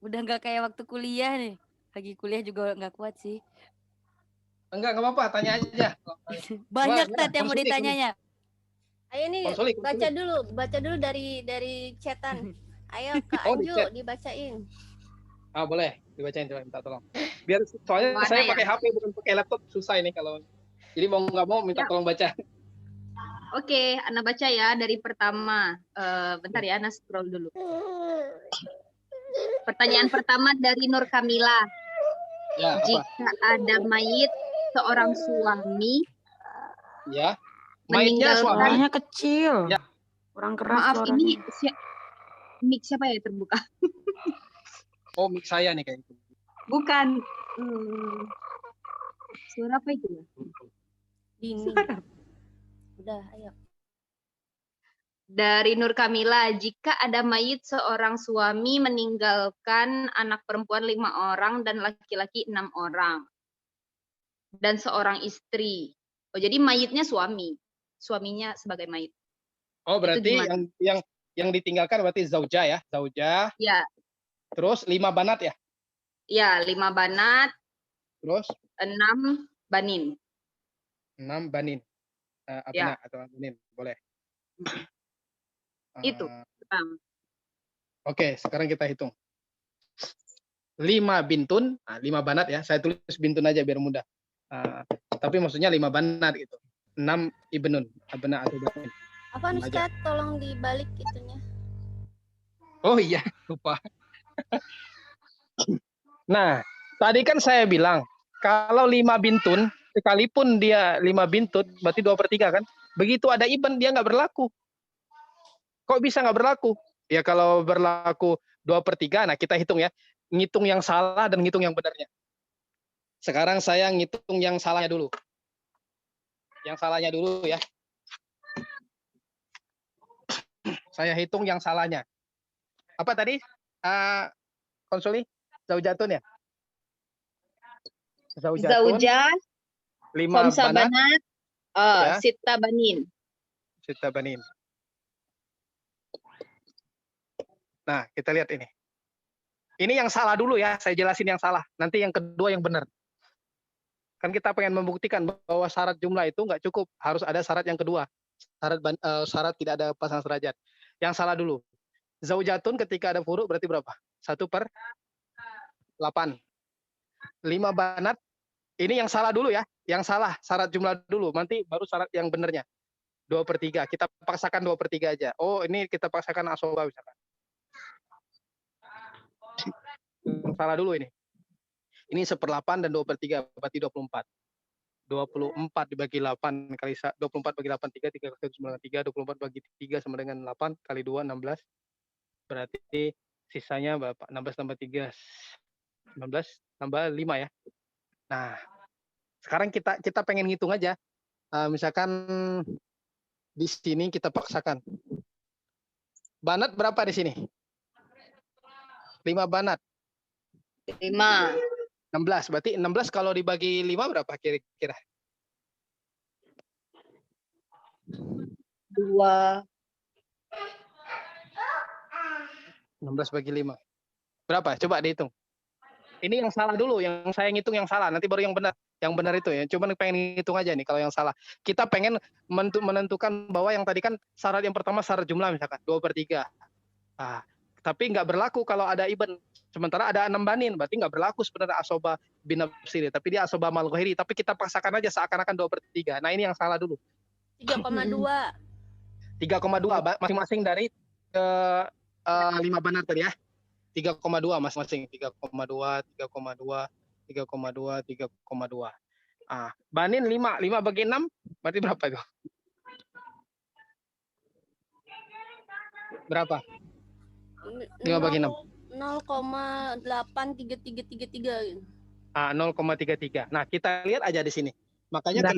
Udah nggak kayak waktu kuliah nih. Lagi kuliah juga nggak kuat sih. Enggak apa-apa, tanya aja. Banyak Wah, Tat yang mau konsoli, ditanyanya. Ayo nih, konsoli. baca dulu dari chatan. Ayo Kak Oh, di Anju chat. dibacain. Ah, boleh dibacain, coba minta tolong. Biar soalnya Mana saya ya? pakai HP bukan pakai laptop, susah ini kalau. Jadi mau nggak mau minta Ya. tolong baca. Oke, Ana baca ya dari pertama. Bentar ya, Ana scroll dulu. Pertanyaan pertama dari Nur Kamila. Ya, apa? Jika ada mayit seorang suami Ya. Mayitnya suami. meninggalkan, Suaranya kecil. Ya. Kurang keras maaf suaranya. ini mic siapa ya terbuka? Oh, mic saya nih kayak gitu. Bukan. Suara apa itu ya? Dini. Udah, ayo. Dari Nur Kamila, jika ada mayit seorang suami meninggalkan anak perempuan 5 orang dan laki-laki 6 orang. Dan seorang istri. Oh, jadi mayitnya suami. Suaminya sebagai mayit. Oh, Itu berarti gimana? yang ditinggalkan berarti zauja ya, zauja. Ya, Terus 5 banat ya. ya 5 banat, Terus 6 banin. 6 banin. Ya. Abna atau banin, boleh. Itu. Oke, sekarang kita hitung. 5 bintun, 5 banat ya. Saya tulis bintun aja biar mudah. Tapi maksudnya 5 banat gitu. 6 ibnun, abna atau banin. Apa Ustaz, tolong dibalik itunya. Oh iya, lupa. Nah, tadi kan saya bilang kalau 5 bintun, sekalipun dia 5 bintun, berarti 2/3 kan? Begitu ada ibn dia nggak berlaku. Kok bisa nggak berlaku? Ya kalau berlaku 2/3, nah kita hitung ya. Ngitung yang salah dan ngitung yang benarnya. Sekarang saya ngitung yang salahnya dulu. Yang salahnya dulu ya. Saya hitung yang salahnya. Apa tadi? Konsoli? Zaujatun ya? Zauja, 5 Khamsa banat, banat, ya. Sitta banin. Sitta banin. Nah, kita lihat ini. Ini yang salah dulu ya, saya jelasin yang salah. Nanti yang kedua yang benar. Kan kita pengen membuktikan bahwa syarat jumlah itu nggak cukup, harus ada syarat yang kedua. Syarat tidak ada pasangan serajat. Yang salah dulu. Zaujatun ketika ada furuk berarti berapa? 1/8. 5 banat. Ini yang salah dulu ya. Yang salah syarat jumlah dulu. Nanti baru syarat yang benernya. 2/3. Kita paksakan 2/3 aja. Oh, ini kita paksakan asoba misalkan. Yang salah dulu ini. Ini 1/8 dan 2/3 berarti 24. 24 dibagi 8 kali 24 bagi 8 3 3 kali 1 9 3 24 bagi 3 sama dengan 8 kali 2 16. Berarti sisanya berapa? 16 tambah 3 16 tambah 5 ya. Nah, sekarang kita pengen ngitung aja. Misalkan di sini kita paksakan. Banat berapa di sini? 5 banat. 5. 16. Berarti 16 kalau dibagi 5 berapa kira-kira? 2. 16 bagi 5. Berapa? Coba dihitung. Ini yang salah dulu, yang saya ngitung yang salah, nanti baru yang benar. Yang benar itu ya. Cuma pengen ngitung aja nih kalau yang salah. Kita pengen menentukan bahwa yang tadi kan syarat yang pertama syarat jumlah misalkan 2/3. Tapi nggak berlaku kalau ada ibn. Sementara ada 6 banin, berarti nggak berlaku sebenarnya asoba bin nafsiri. Tapi dia asoba mal ghairi. Tapi kita paksakan aja seakan-akan 2/3. Nah ini yang salah dulu. 3,2. 3,2 masing-masing dari 5 banat tadi ya. 3,2 masing-masing. 3,2, 3,2, 3,2, 3,2. Banin 5. 5 bagi 6 berarti berapa itu? Berapa? 5 bagi 6. 0,83333 gitu. 0,33. Nah, kita lihat aja di sini. Makanya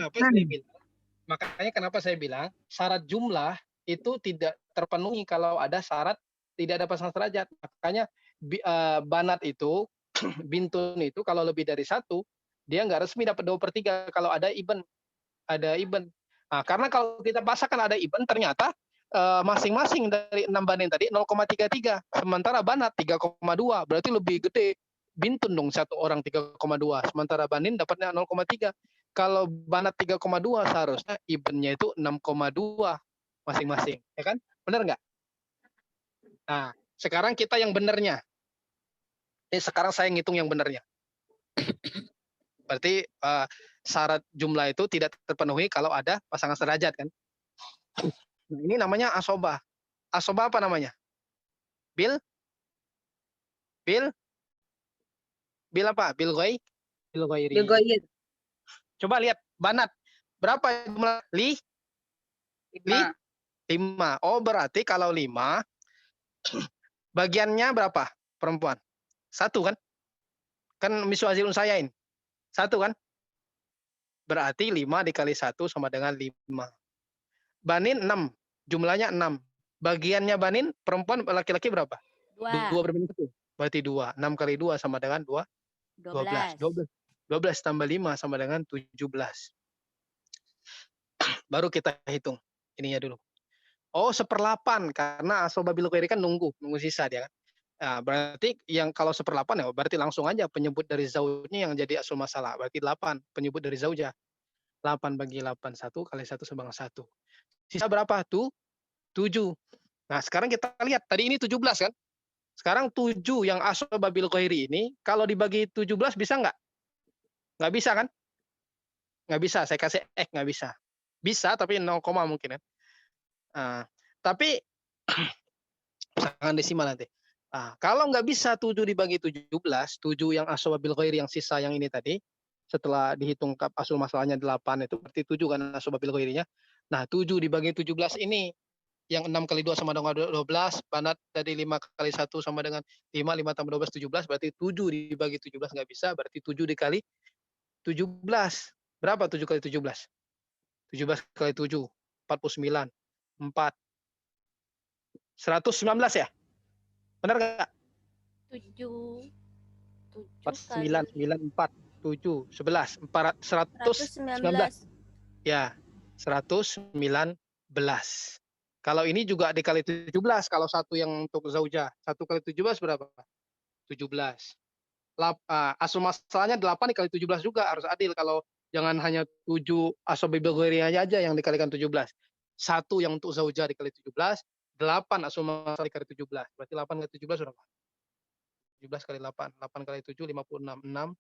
kenapa saya bilang syarat jumlah itu tidak terpenuhi kalau ada syarat tidak ada pasangan serajat. Makanya banat itu bintun itu kalau lebih dari 1 dia nggak resmi dapat 2/3 kalau ada ibn. Karena kalau kita paksakan ada ibn ternyata masing-masing dari 6 banin tadi 0,33. Sementara banat 3,2. Berarti lebih gede. Bintun dong satu orang 3,2. Sementara banin dapatnya 0,3. Kalau banat 3,2 seharusnya evennya itu 6,2 masing-masing. Ya kan? Benar nggak? Nah, sekarang kita yang benernya. Sekarang saya ngitung yang benernya. Berarti syarat jumlah itu tidak terpenuhi kalau ada pasangan sederajat kan? Ini namanya asobah. Asobah apa namanya? Bil apa? Bil ghairi. Bilgoyid. Coba lihat banat. Berapa jumlah? 5. 5. Oh, berarti kalau 5 bagiannya berapa? Perempuan. 1 kan? Kan miswazil unsayain. 1 kan? Berarti 5 dikali 1 sama dengan 5. Banin 6. Jumlahnya 6. Bagiannya banin perempuan laki-laki berapa? 2. 2 berbanding 1. Berarti 2. 6 kali 2 sama dengan 12. 12 tambah 5 sama dengan 17. Baru kita hitung ininya dulu. Oh, 1/8 karena asobah bil ghairi kan nunggu sisa dia kan. Nah, berarti yang kalau 1/8 ya berarti langsung aja penyebut dari zaujnya yang jadi asul masalah. Berarti 8 penyebut dari zaujah. 8 bagi 8 1 kali 1 sama dengan 1. Sisa berapa? 7. Nah, sekarang kita lihat tadi ini 17 kan? Sekarang 7 yang asobah bil ghairi ini kalau dibagi 17 bisa nggak? Nggak bisa kan? Nggak bisa, saya kasih X nggak bisa. Bisa tapi 0, mungkin kan. Tapi jangan desimal nanti. Kalau nggak bisa 7 dibagi 17, 7 yang asobah bil ghairi yang sisa yang ini tadi, setelah dihitung asul masalahnya 8 itu berarti 7 kan asobah bil ghairinya. Nah, 7 dibagi 17 ini yang 6 kali 2 sama dengan 12, banat dari 5 kali 1 sama dengan 5, 5 tambah 12, 17, berarti 7 dibagi 17 nggak bisa, berarti 7 dikali 17. Berapa 7 kali 17? 17 kali 7, 49. 4. 119 ya? Benar nggak? 7 9, 9, 4, 7, 11, 119. 119. Ya, 119. Kalau ini juga dikali 17, kalau satu yang untuk zaujah. 1 kali 17 berapa? 17. Asul masalahnya 8 dikali 17 juga, harus adil. Kalau jangan hanya 7 asobi bil ghairi aja yang dikalikan 17. 1 yang untuk zaujah dikali 17, 8 asul masalah dikali 17. Berarti 8 kali 17 berapa? 17 kali 8. 8 kali 7, 56. 6,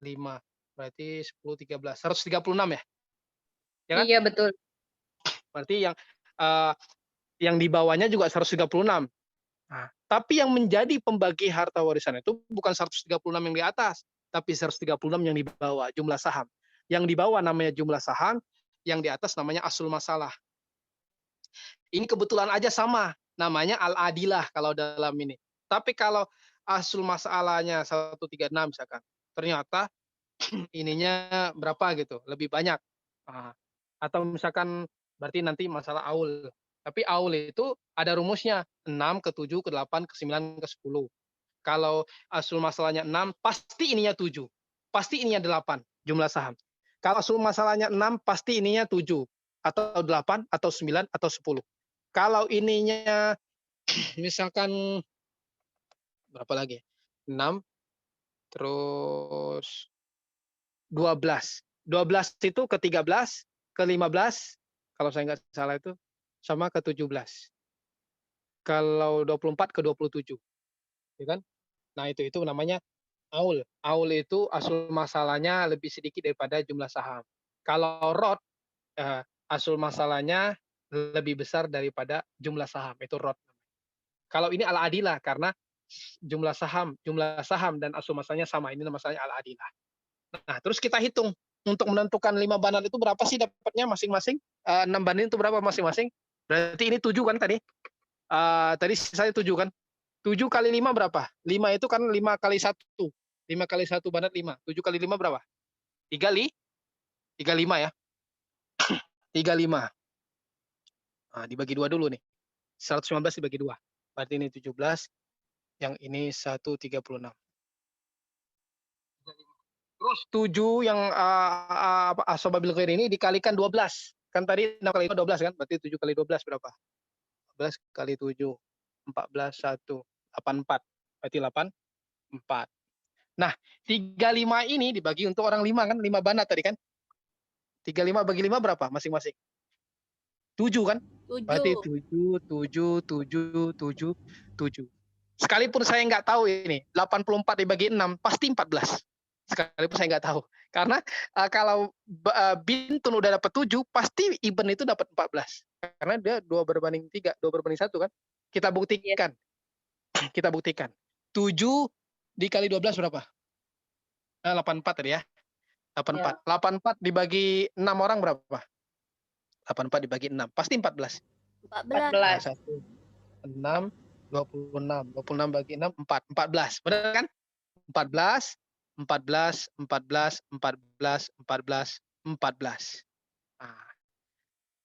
5. Berarti 10, 13. 136 ya? Ya kan? Iya, betul. Berarti yang di bawahnya juga 136. Nah, tapi yang menjadi pembagi harta warisan itu bukan 136 yang di atas, tapi 136 yang di bawah, jumlah saham. Yang di bawah namanya jumlah saham, yang di atas namanya asul masalah. Ini kebetulan aja sama, namanya al-adilah kalau dalam ini. Tapi kalau asul masalahnya 136 misalkan, ternyata ininya berapa gitu, lebih banyak. Atau misalkan berarti nanti masalah aul. Tapi aul itu ada rumusnya, 6 ke 7 ke 8 ke 9 ke 10. Kalau asul masalahnya 6, pasti ininya 7. Pasti ininya 8 jumlah saham. Kalau asul masalahnya 6, pasti ininya 7 atau 8 atau 9 atau 10. Kalau ininya misalkan berapa lagi? 6 terus 12. 12 itu ke 13, ke 15 kalau saya nggak salah itu sama ke 17. Kalau 24 ke 27. Ya kan? Nah, itu namanya aul. Aul itu asul masalahnya lebih sedikit daripada jumlah saham. Kalau rot asul masalahnya lebih besar daripada jumlah saham, itu rot. Kalau ini al-adilah karena jumlah saham dan asul masalahnya sama. Ini masalahnya al-adilah. Nah, terus kita hitung untuk menentukan 5 banat itu berapa sih dapatnya masing-masing? 6 banin itu berapa masing-masing? Berarti ini 7 kan tadi? Tadi saya 7 kan? 7 kali 5 berapa? 5 itu kan 5 kali 1. 5 kali 1 banat 5. 7 kali 5 berapa? 35 ya. 35. Dibagi 2 dulu nih. 119 dibagi 2. Berarti ini 17. Yang ini 136. Terus 7 yang asobah bil ghairi ini dikalikan 12. Kan tadi 6 kali 12 kan? Berarti 7 kali 12 berapa? 14 kali 7. 14, 1. 84. Berarti 84. Nah, 35 ini dibagi untuk orang 5 kan? 5 banat tadi kan? 35 bagi 5 berapa masing-masing? 7 kan? Berarti 7. 7, 7, 7, 7, 7. Sekalipun saya nggak tahu ini, 84 dibagi 6, pasti 14. Sekalipun saya nggak tahu. Karena kalau bintun udah dapat 7, pasti Ibn itu dapat 14. Karena dia 2/3, 2/1 kan? Kita buktikan. Kita buktikan. 7 dikali 12 berapa? 84 tadi ya. 84. 84 dibagi 6 orang berapa? 84 dibagi 6. Pasti 14. 14. Nah, 14. 1, 6, 26. 26 bagi 6, 4. 14. Benar kan? 14, 14, 14, 14, 14, 14. Nah,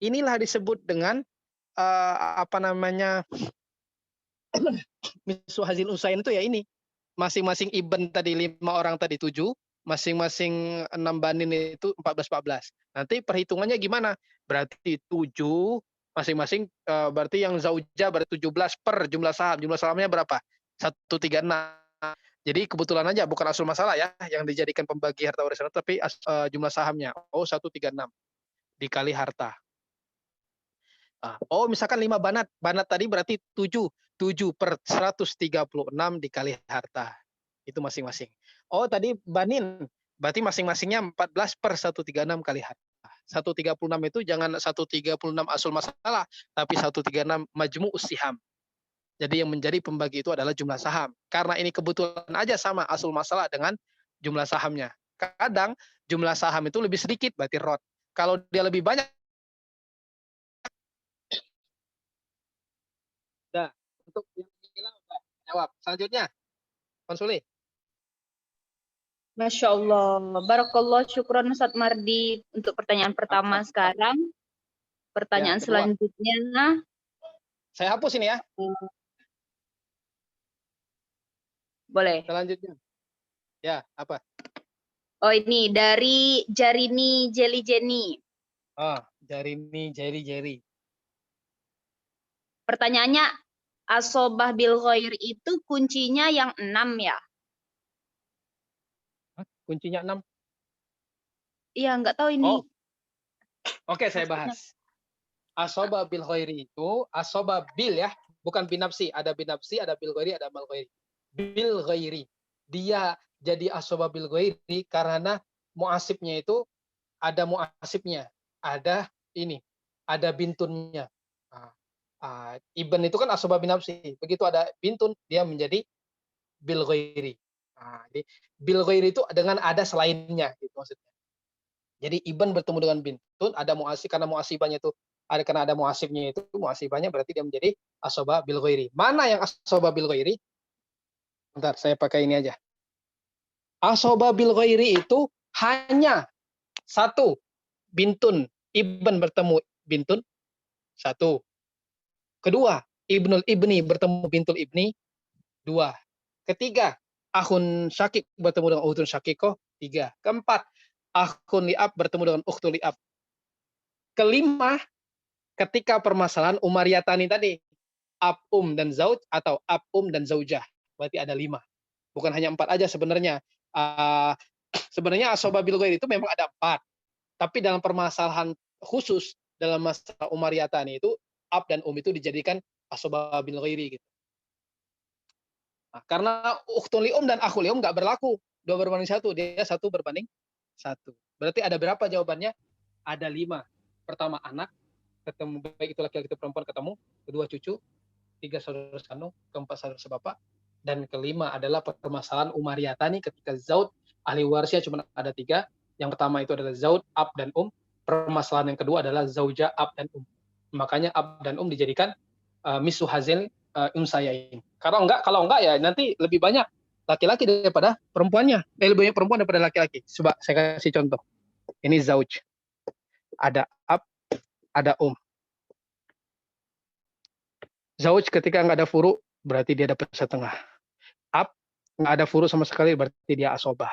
inilah disebut dengan apa namanya misu hazil usain itu ya ini. Masing-masing Ibn tadi 5 orang tadi 7, masing-masing 6 banin itu 14. Nanti perhitungannya gimana? Berarti 7 masing-masing berarti yang zaujah berarti 17 per jumlah saham. Jumlah sahamnya berapa? 136. Jadi kebetulan aja bukan asal masalah ya yang dijadikan pembagi harta warisan tapi jumlah sahamnya. Oh, 136 dikali harta. Oh, misalkan 5 banat. Banat tadi berarti 7. 7 per 136 dikali harta. Itu masing-masing. Oh, tadi banin. Berarti masing-masingnya 14 per 136 kali harta. 136 itu jangan 136 asul masalah, tapi 136 majmu' siham. Jadi yang menjadi pembagi itu adalah jumlah saham. Karena ini kebetulan aja sama asul masalah dengan jumlah sahamnya. Kadang jumlah saham itu lebih sedikit, berarti rot. Kalau dia lebih banyak, udah. Untuk yang hilang udah jawab. Selanjutnya, Konsuli. Masya Allah. Barakallah, syukron Ustadz Mardi untuk pertanyaan pertama sekarang. Pertanyaan Ya, kedua. selanjutnya. Saya hapus ini ya. Boleh. Selanjutnya. Ya, apa? Oh, ini dari Jarini Jelly Jenny. Oh, jari. Pertanyaannya, asobah bil ghair itu kuncinya yang 6 ya? Kuncinya 6. Iya, nggak tahu ini. Oh. Oke, saya bahas. Asoba bil ghairi itu, asoba bil ya, bukan binafsi. Ada binafsi, ada bil ghairi, ada mal ghairi. Bil ghairi. Dia jadi asoba bil ghairi karena muasibnya itu ada muasibnya, ada ini, ada bintunnya. Ibn itu kan asoba binafsi. Begitu ada bintun, dia menjadi bil ghairi. Jadi bil ghairi itu dengan ada selainnya, gitu maksudnya. Jadi Ibn bertemu dengan bintun, ada muasib karena muasibahnya itu ada karena ada muasibnya itu muasibahnya berarti dia menjadi asoba bil ghairi. Mana yang asoba bil ghairi? Bentar, saya pakai ini aja. Asoba bil ghairi itu hanya satu bintun Ibn bertemu bintun satu. Kedua, Ibnul Ibni bertemu bintul Ibni 2. Ketiga, akhun syakik bertemu dengan ukhtun syakikoh 3. Keempat, akhun li'ab bertemu dengan ukhtul li'ab. Kelima, ketika permasalahan umariyatani tadi, ab dan zauj atau ab dan zaujah. Berarti ada 5. Bukan hanya 4 aja sebenarnya. Sebenarnya asoba bil ghairi itu memang ada 4. Tapi dalam permasalahan khusus dalam masalah umariyatani itu ab dan itu dijadikan asoba bil ghairi gitu. Nah, karena ukhtun li'um dan akhul li'um nggak berlaku 2/1, dia 1/1. Berarti ada berapa jawabannya? Ada 5. Pertama anak, ketemu baik itu laki-laki atau perempuan ketemu, kedua cucu, 3 saudara sekandung, keempat saudara sebapak, dan kelima adalah permasalahan umariyatani ketika zaud ahli warisnya cuma ada 3. Yang pertama itu adalah zaud, ab dan Permasalahan yang kedua adalah zauja, ab dan Makanya ab dan dijadikan misu hazil unsayain. Kalau enggak ya nanti lebih banyak laki-laki daripada perempuannya. Lebih banyak perempuan daripada laki-laki. Coba saya kasih contoh. Ini zauj. Ada ab, ada Zauj ketika nggak ada furu berarti dia dapat setengah. Ab nggak ada furu sama sekali berarti dia asobah.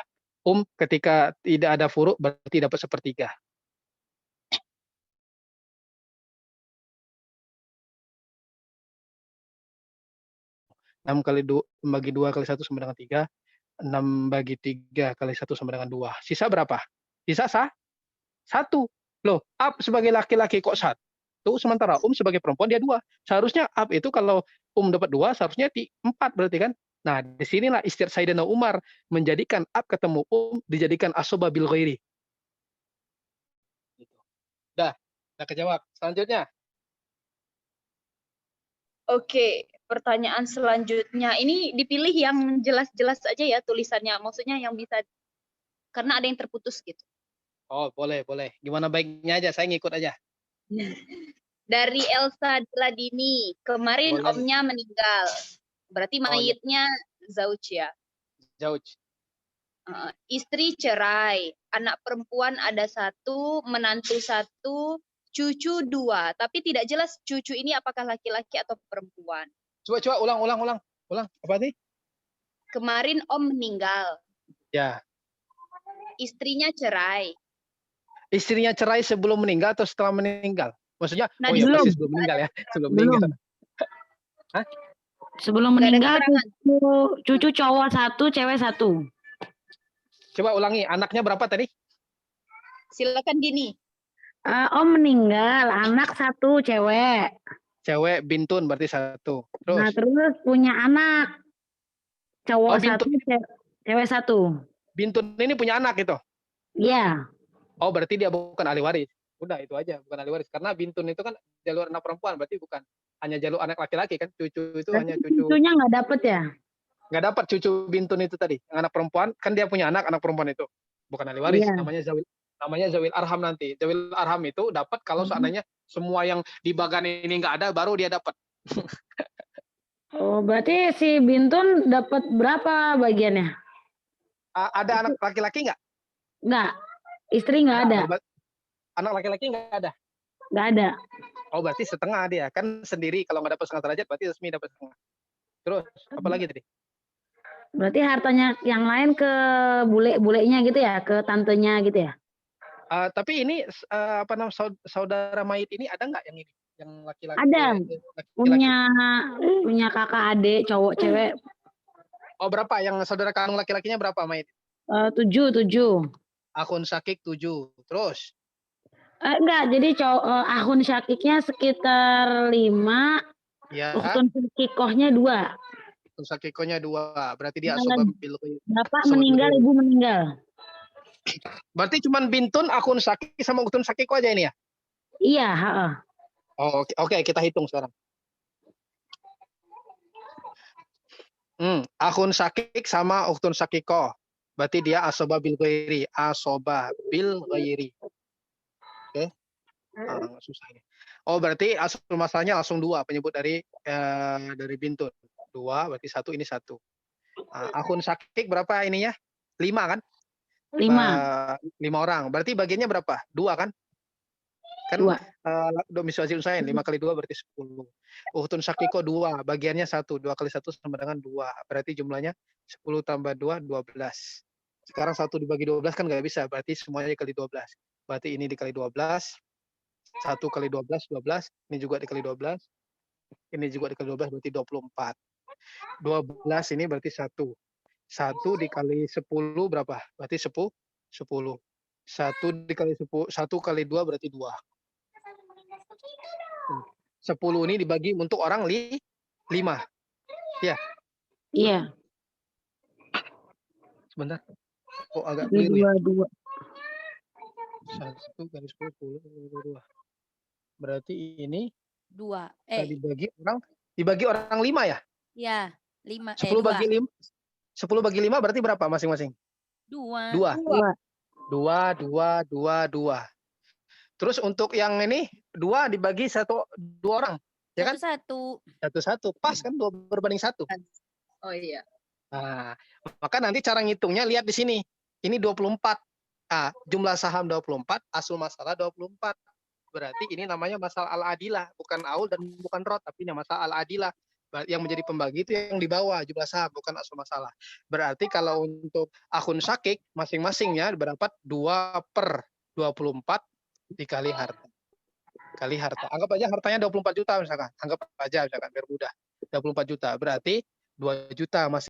Ketika tidak ada furu berarti dapat 1/3. 6 kali 2 bagi 2 kali 1 sama dengan 3. 6 bagi 3 kali 1 sama dengan 2. Sisa berapa? Sisa 1. Loh, Ab sebagai laki-laki kok 1? Sementara sebagai perempuan dia 2. Seharusnya Ab itu kalau dapat 2, seharusnya 4 berarti kan? Nah, disinilah Istihad Sayyidina Umar menjadikan Ab ketemu dijadikan asoba bil ghairi. Gitu. Udah kejawab. Selanjutnya. Oke, pertanyaan selanjutnya. Ini dipilih yang jelas-jelas aja ya tulisannya. Maksudnya yang bisa, karena ada yang terputus gitu. Oh, boleh. Gimana baiknya aja, saya ngikut aja. Dari Elsa Dladini, kemarin Boleh. omnya meninggal. Berarti Oh, iya. mayitnya zauj ya. Zauj. Istri cerai, anak perempuan ada 1, menantu 1, cucu 2. Tapi tidak jelas cucu ini apakah laki-laki atau perempuan. Coba ulang. Apa nih? Kemarin om meninggal. Ya. Istrinya cerai. Istrinya cerai sebelum meninggal atau setelah meninggal? Maksudnya, Nah, ya belum. pasti sebelum meninggal ya. Sebelum Belum. meninggal. Hah? Sebelum Nggak ada meninggal keterangan. cucu cowok 1, cewek 1. Coba ulangi, anaknya berapa tadi? Silakan gini. Om meninggal, anak 1 cewek. Cewek bintun berarti 1. Nah, Terus terus punya anak cowok 1, bintun. cewek 1. Bintun ini punya anak gitu. Iya. Oh, berarti dia bukan ahli waris. Udah itu aja, bukan ahli waris. Karena bintun itu kan jalur anak perempuan, berarti bukan hanya jalur anak laki-laki kan. Cucu itu hanya cucu. Cucunya nggak dapet ya? Nggak dapat cucu bintun itu tadi. Yang anak perempuan kan dia punya anak perempuan itu. Bukan ahli waris, Iya. namanya zawil arham nanti. Zawil arham itu dapat kalau seandainya semua yang di bagan ini nggak ada, baru dia dapat. Oh, berarti si Bintun dapat berapa bagiannya? Ada anak laki-laki nggak? Nggak. Istri nggak ada. Anak laki-laki nggak ada. Nggak ada. Oh, berarti setengah dia. Kan sendiri kalau nggak dapat setengah derajat, berarti resmi dapat setengah. Terus, apa lagi tadi? Berarti hartanya yang lain ke bule-bulenya gitu ya? Ke tantenya gitu ya? Tapi ini apa namanya saudara mayit ini ada nggak yang ini? Yang laki-laki? Ada. Laki-laki. Punya kakak adik cowok cewek. Oh, berapa? Yang saudara kandung laki-lakinya berapa mayit? 7. Akun sakik 7. Terus? Enggak, jadi akun syakiknya sekitar 5. Ya. Ukhtun syakikohnya 2. Akun sakikonya 2. Berarti dia asoba bil ghairi. Bapak meninggal, ibu meninggal. Berarti cuman bintun, akun sakik sama ukhtun sakiko aja ini ya? Iya, heeh. Oh, oke, kita hitung sekarang. Akun sakik sama ukhtun sakiko. Berarti dia asoba bil ghairi. Asoba bil ghairi. Oke. Susah ini. Oh, berarti asal masalahnya langsung 2 penyebut dari bintun. 2 berarti 1 ini 1. Akun sakik berapa ininya? 5 kan? 5. 5 orang. Berarti bagiannya berapa? 2 kan? Kan 2. domisili usahain 5 kali 2 berarti 10. Ukhtun sakiko 2, bagiannya 1. 2 kali 1 sama dengan 2. Berarti jumlahnya 10 tambah 2, 12. Sekarang 1 dibagi 12 kan nggak bisa, berarti semuanya dikali 12. Berarti ini dikali 12. 1 kali 12, 12. Ini juga dikali 12. Ini juga dikali 12, berarti 24. 12 ini berarti 1. 1 dikali 10 berapa? Berarti 10. 1 dikali 10, 1 kali 2 berarti 2. 10 ini dibagi untuk orang 5. Ya. Iya. Sebentar. Kok agak keliru ya? 2. 1 kali 10, 2. Berarti ini 2. dibagi orang 5 ya? Ya, 5. 10 bagi 5. 10 bagi 5 berarti berapa masing-masing? 2. 2. Terus untuk yang ini 2 dibagi 2 orang, ya kan? 1. Pas kan 2 berbanding 1. Oh iya. Nah, maka nanti cara ngitungnya lihat di sini. Ini 24. Jumlah saham 24, asal masalah 24. Berarti ini namanya masalah al-adilah, bukan aul dan bukan rot, tapi ini masalah al-adilah. Yang menjadi pembagi itu yang di bawah jumlah saham, bukan asal masalah. Berarti kalau untuk akun sakik masing-masingnya berdapat 2/24 dikali harta. Kali harta. Anggap aja hartanya 24 juta misalkan. Anggap aja misalkan biar mudah. 24 juta. Berarti 2 juta masih